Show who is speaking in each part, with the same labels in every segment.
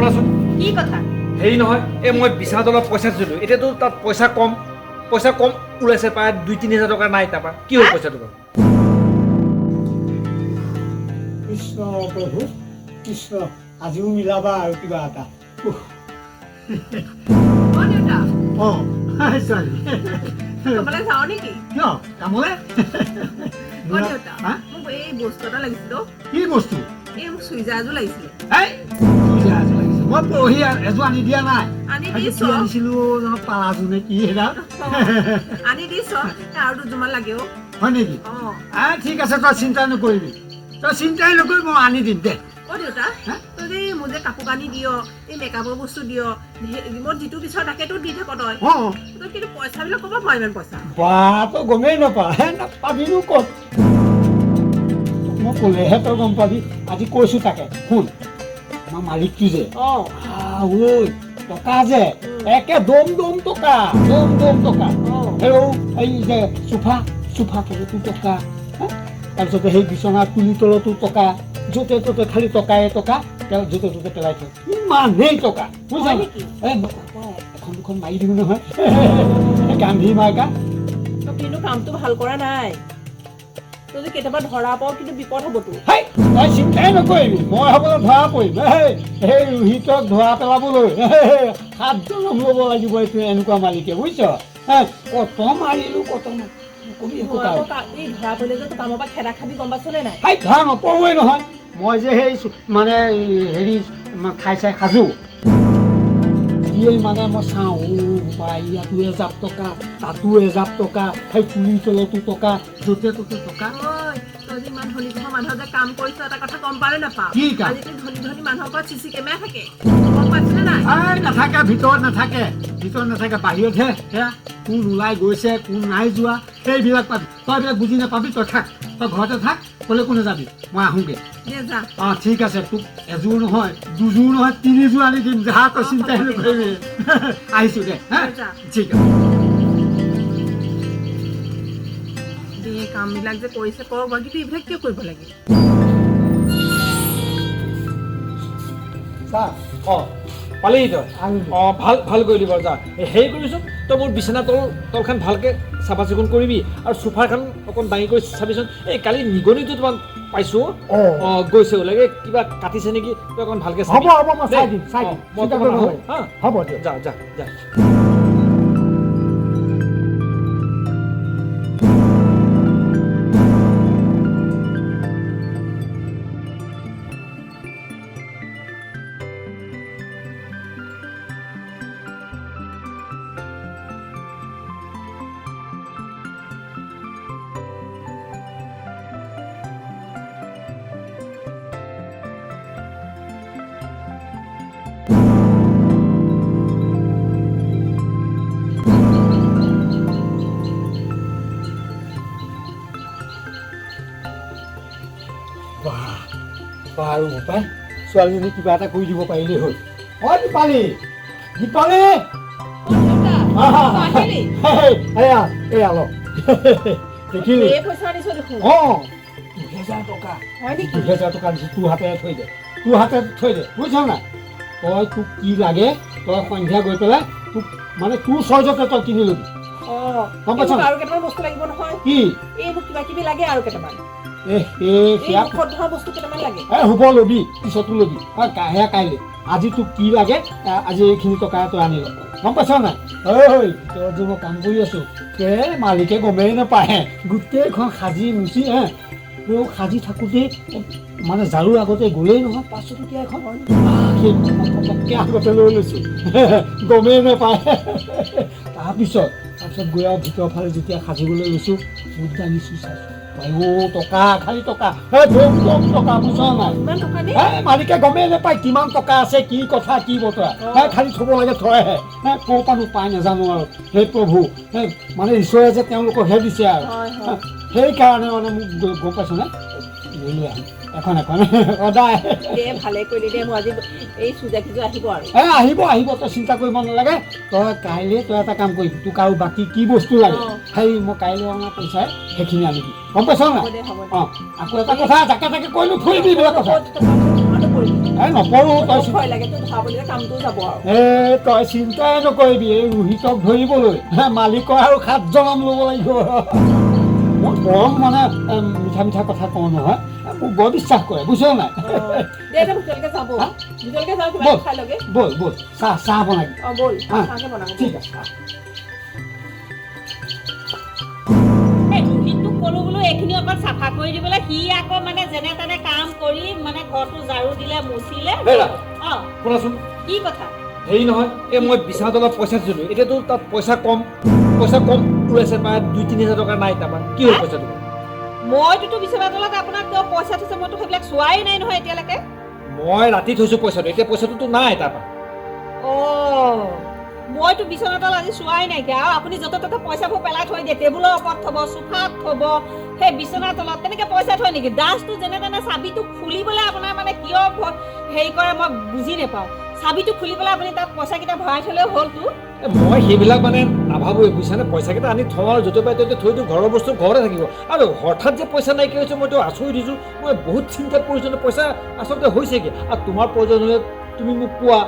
Speaker 1: শুনাচোন
Speaker 2: কি কথা
Speaker 1: হেৰি নহয় এই মই বিছনা তলত পইচা দিছিলোঁ এতিয়াতো তাত পইচা কম ওলাইছে প্ৰায় 2-3 হাজাৰ টকা নাই তাৰপৰা কি হ'ল পইচাটো বাৰু
Speaker 3: কৃষ্ণ প্ৰভু কৃষ্ণ আজিও মিলাবা আৰু কিবা এটা
Speaker 2: অ দেউতা
Speaker 3: অঁ ছোৱালী
Speaker 2: ক'ৰবালৈ যাওঁ নেকি
Speaker 3: কিয় কামলৈ
Speaker 2: অ দেউতা মোক এই বস্তু এটা লাগিছিল
Speaker 3: কি বস্তু
Speaker 2: এই মোক চুইজাৰ এযোৰ লাগিছিলে
Speaker 3: মই পৰহি এযোৰ আনি দিয়া নাই
Speaker 2: আনি
Speaker 3: কি
Speaker 2: দিছ
Speaker 3: আনিছিলো জানো পালাজো নে কি সেইডাল
Speaker 2: আনি দিছ আৰু দুযোৰমান লাগে অ
Speaker 3: হয় নেকি
Speaker 2: অ
Speaker 3: ঠিক আছে তই চিন্তা নকৰিবি মই আনি দিম দে
Speaker 2: অ দেউতা তই যে মোক যে কাপোৰ কানি দিয় এই মেকআপৰ বস্তু দিয় মই যিটো বিচাৰ তাকেতো দি থাক তই তই কিন্তু পইচাবিলাক ক'ব পাৰ ইমান পইচা
Speaker 3: বা তই গমেই নাপা নাপাবিনো ক'ত মই ক'লেহে তই গম পাবি আজি কৈছো তাকে শুন আমাৰ মালিকটো যে ঐ টকা যে একে দম টকা এই যে চোফা তলতো টকা তাৰপিছতে সেই বিচনাৰ তুলি তলতো টকা য'তে ত'তে খালি টকাই টকা তেওঁ য'তে ত'তে পেলাই থয় ইমানেই টকা বুজিছা এখন দুখন মাৰি দিওঁ নহয় গান্ধী মাৰ্কা
Speaker 2: তই কিন্তু কামটো ভাল কৰা নাই তই যে কেতিয়াবা ধৰা পাওঁ কিন্তু বিপদ হ'বতো
Speaker 3: তই চিন্তাই নকৰিবি মই হ'বলৈ ধৰা পৰিম সেই ৰোহিতক ধৰা পেলাবলৈ 7 জনম ল'ব লাগিব এইটো এনেকুৱা মালিকে বুজিছ কত মাৰিলো কত
Speaker 2: এই ধৰা পৰিলে যে কামৰ পৰা খেদা খাবি গম পাইছনে নাই
Speaker 3: ধৰা নপৰোৱেই নহয় মই যে সেই মানে হেৰি খাই চাই সাজো মানে মই চাওঁ ইয়াতো 1000 টকা তাতো 1000 টকা সেই তুলি তলতো টকা য'তে ত'তে টকা
Speaker 2: তই যে ইমান ধনী মানুহৰ যে কাম কৰিছ এটা কথা গম পালে নাপাওঁ আজিকালি ধনী মানুহৰ ঘৰত চিচি কেমেৰা থাকে গম পাইছনে নাই
Speaker 3: নাথাকে ভিতৰত নাথাকে বাহিৰতহে সেয়া কোন ওলাই গৈছে কোন নাই যোৱা সেইবিলাক পাবি তই এইবিলাক বুজি নাপাবি তই থাক তই ঘৰতে থাক ক'লে কোনে যাবি মই আহোঁগৈ ঠিক আছে তোক এযোৰ নহয় দুযোৰ নহয় 3যোৰ আনি দিম যা তই চিন্তাই নকৰিবি আহিছোঁ দে ঠিক আছে
Speaker 2: কামবিলাক যে কৰিছে কৰক বাৰু কিন্তু এইবিলাক কিয় কৰিব লাগে
Speaker 1: পালি তই ভাল কৰিলি বাৰু যা হেৰি কৰিবিচোন তই মোৰ বিচনা তলখন ভালকৈ চাফা চিকুণ কৰিবি আৰু চোফাখন অকণ দাঙি কৰি চাবিচোন এই কালি নিগনিটো তোমাক পাইছোঁ গৈছে ওলাগে কিবা কাটিছে নেকি তই অকণ ভালকৈ
Speaker 3: হ'ব মই চাই দিম হ'ব দিয়ক
Speaker 1: যা
Speaker 3: বাৰু পাই ছোৱালীজনী কিবা এটা কৰি দিব পাৰিলেই হ'ল দীপালী এয়া লওক দেখিলি
Speaker 2: 2000
Speaker 3: টকা 2000 টকা দিছোঁ তোৰ হাতে থৈ দে বুজিছ নাই তই তোক কি লাগে তই সন্ধিয়া গৈ পেলাই তোক মানে তোৰ চইজতে তই কিনি ল'বি গম পাইছ
Speaker 2: আৰু কেইটামান বস্তু লাগিব নহয়
Speaker 3: কি
Speaker 2: এইবোৰ কিবা কিবি লাগে আৰু কেইটামান
Speaker 3: হ'ব ল'বি পিছতো ল'বি সেয়া কাইলৈ আজি তোক কি লাগে আজি এইখিনি টকা তই আনি ল গম পাইছ নাই তই যে মই কাম কৰি আছোঁ মালিকে গমেই নাপায় গোটেইখন সাজি মুচি সাজি থাকোঁতেই মানে ঝাৰুৰ আগতে গ'লেই নহয় 500 টকীয়া এখন সেইখন আগতে লৈ লৈছোঁ গমেই নাপায় তাৰপিছত গৈ আৰু ভিতৰৰ ফালে যেতিয়া সাজিবলৈ লৈছোঁ বুট দাঙিছোঁ চাইছোঁ টকা খালি টকা টকা বুজিছ নাই মালিকে গমেই নাপায় কিমান টকা আছে কি কথা কি বতৰা খালি থ'ব লাগে থয়হে ক'ৰ পৰা পাই নাজানো আৰু সেই প্ৰভু মানে ঈশ্বৰে যে তেওঁলোককহে দিছে আৰু সেইকাৰণে মানে মোক গম পাইছনে লৈ আহোঁ এখন সদায়
Speaker 2: ভালে কৰিলি দে মই আজি এই চুজাকিযোৰ
Speaker 3: আহিব তই চিন্তা কৰিব নালাগে তই কাইলৈ তই এটা কাম কৰিবি তোক আৰু বাকী কি বস্তু লাগে সেই মই কাইলৈ অনা পইচাই সেইখিনি আনিবি গম পাইছ নাই আকৌ এটা কথা যাকে তাকে কৈ নুফুৰিবি এইবিলাক কথা নপৰোঁ তই
Speaker 2: ভয় লাগে তোৰ ধৰাবলে কামটো যাব আৰু
Speaker 3: তই চিন্তাই নকৰিবি এই ৰোহিতক ধৰিবলৈ মালিকৰ আৰু 7 জনম ল'ব লাগিব মই বৰ মানে মিঠা মিঠা কথা কওঁ নহয় মোক বৰ বিশ্বাস কৰে বুজিছ নাই
Speaker 2: ভিতৰলৈকে যাব ভিতৰলৈকে যাওঁ কিবা খাই লগে
Speaker 3: ব'ল ব'ল চাহ বনাবি
Speaker 2: ব'ল
Speaker 3: চাহকে
Speaker 2: বনাব
Speaker 3: ঠিক আছে
Speaker 4: ৰোহিতটোক ক'লো বোলো এইখিনি অকণ চাফা কৰি দিবলৈ সি আকৌ মানে যেনে তেনে কাম কৰি মানে ঘৰটো ঝাৰু দিলে মুচিলে
Speaker 1: শুনাচোন
Speaker 4: কি কথা
Speaker 1: হেৰি নহয় এই মই বিছনা তলত পইচা দিছিলোঁ এতিয়াতো তাত পইচা কম ওলাইছে প্ৰায় 2-3 হাজাৰ টকা নাই তাৰপৰা কি হ'ল পইচাটো
Speaker 4: মইতো বিচনা তলত আপোনাক কিয় পইচা থৈছে মইতো সেইবিলাক চোৱাই নাই নহয় এতিয়ালৈকে
Speaker 1: মই ৰাতি থৈছোঁ পইচাটো এতিয়া পইচাটোতো নাই তাৰপৰা
Speaker 4: মইতো বিচনা তল আজি চোৱাই নাইকিয়া আৰু আপুনি য'তে ত'তে পইচাবোৰ পেলাই থৈ দিয়ে টেবুলৰ ওপৰত থ'ব চোফাত থ'ব সেই বিচনা তলত তেনেকৈ পইচা থয় নেকি ডাষ্টটো যেনে তেনে চাবিটো খুলিবলৈ আপোনাৰ মানে কিয় হেৰি কৰে মই বুজি নাপাওঁ চাবিটো খুলি পেলাই আপুনি তাত পইচাকেইটা ভৰাই থ'লেও হ'লতো
Speaker 1: মই সেইবিলাক মানে নাভাবোঁ বুজিছানে পইচাকেইটা আনি থওঁ আৰু য'তে পাই ত'তে থৈ দিওঁ ঘৰৰ বস্তু ঘৰতে থাকিব আৰু হঠাৎ যে পইচা নাইকিয়া হৈছে মইতো আচৰিত দিছোঁ মই বহুত চিন্তাত পৰিছোঁ পইচা আচলতে হৈছেগৈ আৰু তোমাৰ প্ৰয়োজন হ'লে তুমি মোক কোৱা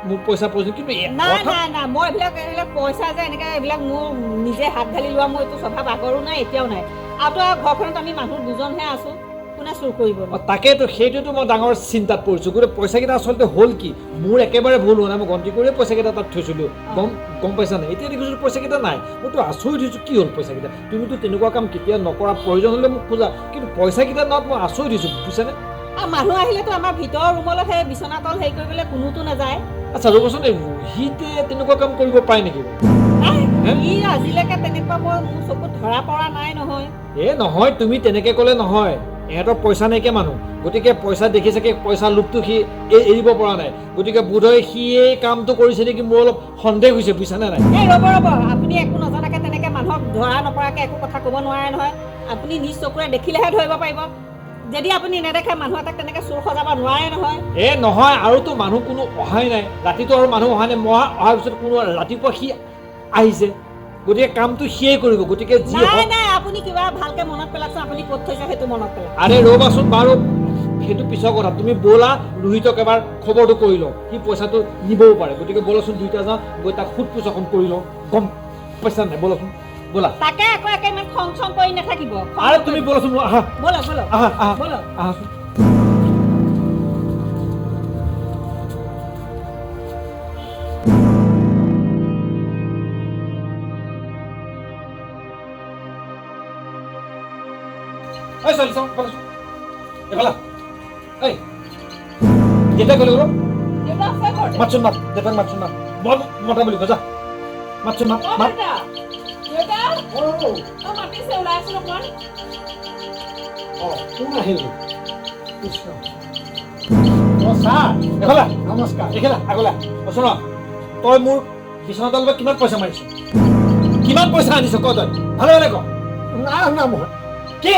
Speaker 1: মোক পইচা প্ৰয়োজন কিন্তু
Speaker 4: নাই মই এইবিলাক পইচা যে এনেকৈ এইবিলাক মোৰ নিজে হাত ঢালি লোৱা মোৰ এইটো স্বভাৱ আগৰো নাই এতিয়াও নাই আৰু ঘৰখনত আমি মানুহ 2জনহে আছোঁ কোনে চুৰ কৰিব
Speaker 1: তাকেতো সেইটোতো মই ডাঙৰ চিন্তাত পৰিছোঁ গোটেই পইচাকেইটা আচলতে হ'ল কি মোৰ একেবাৰে ভুল হোৱা নাই মই গন্তি কৰিয়ে পইচাকেইটা তাত থৈছিলোঁ গম পাইছা নাই এতিয়া দেখিছোঁ পইচাকেইটা নাই মইতো আচৰিত হৈছোঁ কি হ'ল পইচাকেইটা তুমিতো তেনেকুৱা কাম কেতিয়া নকৰা প্ৰয়োজন হ'লে মোক খোজা কিন্তু পইচাকেইটা নাত মই আচৰিত হৈছোঁ বুজিছানে
Speaker 4: মানুহ আহিলেতো আমাৰ ভিতৰৰ ৰুমলৈ সেই বিচনা তল হেৰি কৰিবলৈ কোনোতো নাযায়
Speaker 1: আচ্ছা ৰ'বচোন এই ৰোহিতে তেনেকুৱা কাম কৰিব পাৰে নেকি
Speaker 4: ই আজিলৈকে তেনেকুৱা মোৰ চকুত ধৰা পৰা নাই নহয়
Speaker 1: নহয় তুমি তেনেকৈ ক'লে নহয় ইহঁতৰ পইচা নাইকিয়া মানুহ গতিকে পইচা দেখি চাগে পইচা লোভটো সি এৰিব পৰা নাই গতিকে বোধহয় সি এই কামটো কৰিছে নেকি মোৰ অলপ সন্দেহ হৈছে বুজিছানে নাই
Speaker 4: ৰ'ব আপুনি একো নজনাকৈ তেনেকৈ মানুহক ধৰা নপৰাকৈ একো কথা ক'ব নোৱাৰে নহয় আপুনি নিজ চকুৰে দেখিলেহে ধৰিব পাৰিব যদি আপুনি নেদেখে মানুহ এটাক তেনেকৈ চুৰ সজাব নোৱাৰে নহয়
Speaker 1: নহয় আৰুতো মানুহ কোনো অহাই নাই ৰাতিটো আৰু মানুহ অহা নাই মই অহাৰ পিছত কোনো ৰাতিপুৱা সি আহিছে গতিকে কামটো সিয়ে কৰিব গতিকে
Speaker 4: নাই আপুনি কিবা ভালকৈ মনত পেলাকচোন আপুনি ক'ত থৈছে সেইটো মনত পেলাওক
Speaker 1: আৰে ৰ'বাচোন বাৰু সেইটো পিছৰ কথা তুমি ব'লা ৰোহিতক এবাৰ খবৰটো কৰি লওঁ সি পইচাটো নিবও পাৰে গতিকে ব'লাচোন দুইটা যাওঁ গৈ তাক সোধ পোছ অকণ কৰি লওঁ গম পাইছা নাই ব'লাচোন ব'লা
Speaker 4: তাকে আকৌ একে ইমান খং চং কৰি নাথাকিব
Speaker 1: আৰে তুমি ব'লাচোন আহা
Speaker 4: ব'লক
Speaker 1: আহাচোন এই চল চাওঁ ব'লাচোন এইফালে এই কেতিয়া গ'লে বোলো মাতচোন মাত দেউতাক মাতচোন মাত বৰ মতা বুলি যা মাতচোন মাত
Speaker 3: কোন আহিল
Speaker 1: এইফালে
Speaker 3: নমস্কাৰ
Speaker 1: এইফালে আগলৈ শুন তই মোৰ বিচনা তলত কিমান পইচা মাৰিছ কিমান পইচা আনিছ ক তই ভালে ভালে ক
Speaker 3: নাই মই
Speaker 1: কি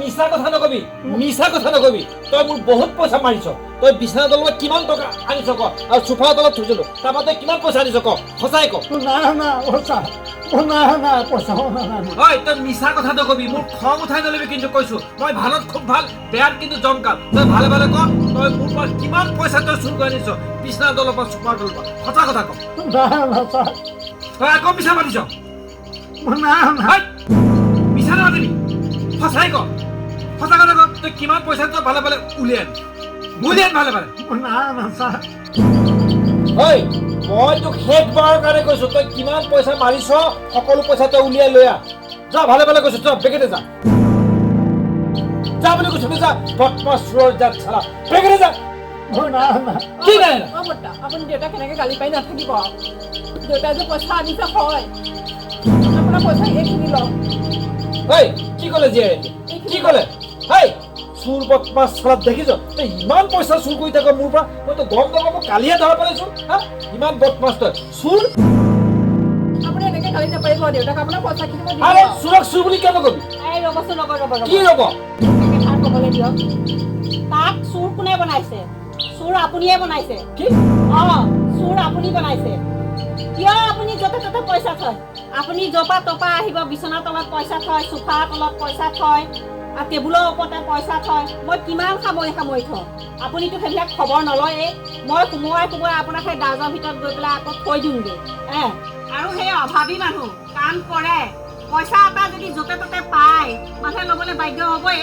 Speaker 1: মিছা কথা নকবি তই মোৰ বহুত পইচা মাৰিছ তই বিচনা তলত কিমান টকা আনিছ ক আৰু চোফাৰ তলত থৈছিলো তাৰপৰা তই কিমান পইচা আনিছ ক সঁচাই ক তই মিছা কথা নকবি মোৰ খং উঠাই নলবি কিন্তু কৈছো মই ভালত খুব ভাল বেয়াত কিন্তু জমকাল তই ভালে ভালে ক তই মোৰ পৰা কিমান পইচা তই চুৰ কৰি আনিছ বিচনা তলৰ পৰা চোফাৰ তলৰ পৰা সঁচা কথা ক তই আকৌ মিছা মাতিছ মিছা নামাতিবি সঁচাই ক সঁচা কথা ক তই কিমান পইচা তই ভালে ভালে উলিয়াই ভালে ভালে মই তোক শেষবাৰৰ কাৰণে কৈছো তই কিমান পইচা মাৰিছ সকলো পইচা তই উলিয়াই লৈ আহ যা ভালে ভালে কৈছো তই বেগেতে যা বুলি কৈছো যা বদমাছ চোৰৰ জাত চালা বেগেতে যা কি নাই
Speaker 2: আপুনি দেউতাক কেনেকৈ গালি পাৰি নাথাকিব দেউতাই যে পইচা আনিছে হয় আপোনাৰ পইচা এইখিনি লওক
Speaker 1: কি ক'লে জীয়াই কি ক'লে চুৰ বদমাছ চালাত দেখিছ তই ইমান পইচা চুৰ কৰি থাক মোৰ পৰা মইতো গম নাপাওঁ মই কালিহে ধৰা পেলাইছো ইমান বদমাছ তই চুৰ
Speaker 2: আপুনি এনেকৈ গালি নাপাৰিব দেউতাক আপোনাৰ পইচাখিনি মই
Speaker 1: আৰে চুৰক চুৰ বুলি কিয় নকবি কি ৰ'ব
Speaker 4: ক'বলৈ দিয়ক তাক চুৰ কোনে বনাইছে চুৰ আপুনিয়ে বনাইছে
Speaker 1: কি
Speaker 4: চুৰ আপুনি বনাইছে কিয় আপুনি য'তে ত'তে পইচা থয় আপুনি জপা তপা আহিব বিচনাৰ তলত পইচা থয় চোফাৰ তলত পইচা থয় আৰু টেবুলৰ ওপৰতে পইচা থয় মই কিমান সামৰি থওঁ আপুনিতো সেইবিলাক খবৰ নলয়ে মই সোমোৱাই আপোনাক সেই ডাজৰ ভিতৰত গৈ পেলাই আকৌ থৈ দিওঁগৈ আৰু সেই অভাৱী মানুহ কাম কৰে পইচা এটা যদি য'তে ত'তে পায় মানুহে ল'বলৈ বাধ্য হ'বই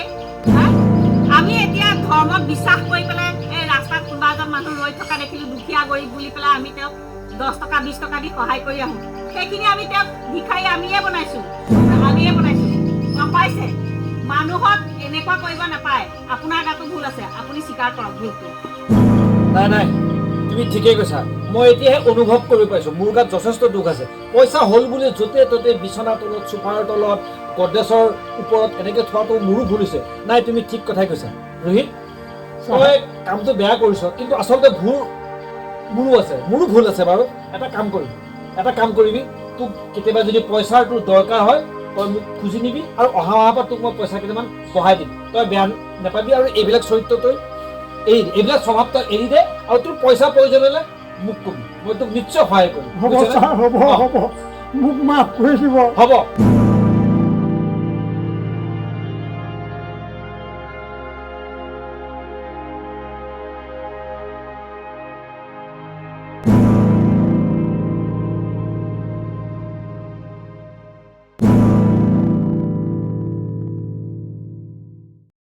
Speaker 4: আমি এতিয়া ধৰ্মত বিশ্বাস কৰি পেলাই এই ৰাস্তাত কোনোবা এজন মানুহ ৰৈ থকা দেখিলোঁ দুখীয়া গৰীব বুলি পেলাই আমি তেওঁক 10 টকা 20 টকা দি সহায় কৰি আহোঁ সেইখিনি আমি তেওঁক ভিক্ষাৰী আমিয়ে বনাইছোঁ গম পাইছে মানুহক এনেকুৱা কৰিব নাপায় আপোনাৰ গাতো ভুল আছে আপুনি স্বীকাৰ কৰক ভুলটো
Speaker 1: নাই তুমি ঠিকেই কৈছা মই এতিয়াহে অনুভৱ কৰি পাইছোঁ মোৰ গাত যথেষ্ট দুখ আছে পইচা হ'ল বুলি য'তে ত'তে বিচনাৰ তলত চোফাৰ তলত গড্ৰেজৰ ওপৰত এনেকৈ থোৱাটো মোৰো ভুল হৈছে নাই তুমি ঠিক কথাই কৈছা ৰোহিত তই কামটো বেয়া কৰিছ কিন্তু আচলতে মোৰো ভুল আছে বাৰু এটা কাম কৰিবি তোক কেতিয়াবা যদি পইচাৰ তোৰ দৰকাৰ হয় তই মোক খুজি নিবি আৰু অহা মাহৰ পৰা তোক মই পইচা কেইটামান বঢ়াই দিম তই বেয়া নাপাবি আৰু এইবিলাক চৰিত্ৰ তই এইবিলাক স্বভাৱ তই এৰি দে আৰু তোৰ পইচা প্ৰয়োজন হ'লে মোক কবি মই তোক নিশ্চয় সহায় কৰিম
Speaker 3: হ'ব ছাৰ হ'ব মোক মাফ কৰি দিব
Speaker 1: হ'ব